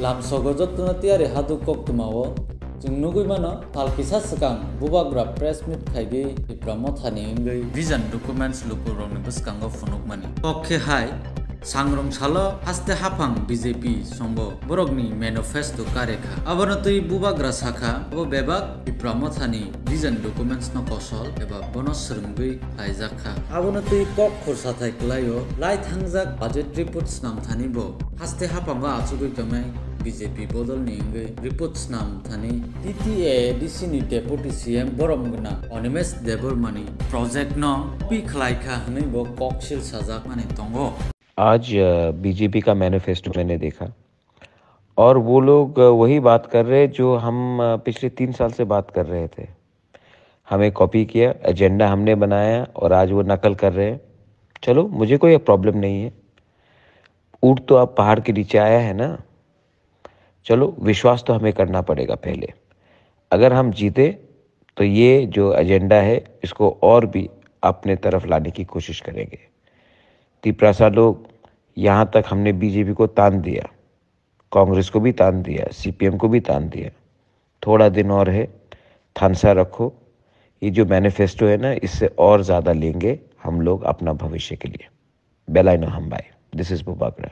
lamsogo jotuna tiari hadu koktumao जों नुगैमानो तालकिसा सिगां बुबाग्रा प्रेस मिट खाइगे इफ्रामो थानि इंगै विजन डकुमेन्ट्स लुकुरंनि बसकांगो फुनुकमानि ओके हाय सांग्रं सालो हास्ते हाफां बीजेपी संबो बरगनि मैनिफेस्टो कारेखा आबानो तै बुबाग्रा साखा बो बेबाक इफ्रामो थानि विजन डकुमेन्ट्स न कौशल एबा बनस सोरंगै लाइजाखा आबानो तै कक खरसाथाय क्लायो लाइ थांजाक बाजेट रिपोर्ट्स नाम थानि बो हास्ते हाफांबा आचुगै तमाय बीजेपी बदल निंगे रिपोर्ट्स नाम थानी टीटीए डीसी नि डेपुटी सीएम बरमगना अनिमेश देबरमानी प्रोजेक्ट न पी खलाइखा हनै बो कॉकशिल साजाक माने तंगो। आज बीजेपी का मैनिफेस्टो मैंने देखा और वो लोग वही बात कर रहे जो हम पिछले 3 साल से बात कर रहे थे। हमें कॉपी किया, एजेंडा हमने बनाया और आज वो नकल कर रहे हैं। चलो, मुझे कोई प्रॉब्लम नहीं है। ऊँट तो अब पहाड़ के नीचे आया है ना। चलो, विश्वास तो हमें करना पड़ेगा पहले। अगर हम जीते तो ये जो एजेंडा है इसको और भी अपने तरफ लाने की कोशिश करेंगे। तिपरासा लोग, यहाँ तक हमने बीजेपी को तान दिया, कांग्रेस को भी तान दिया, सीपीएम को भी तान दिया। थोड़ा दिन और है, थानसा रखो। ये जो मैनिफेस्टो है ना, इससे और ज़्यादा लेंगे हम लोग अपना भविष्य के लिए। बेलाइनो हम बाय। This is बुबाग्रा।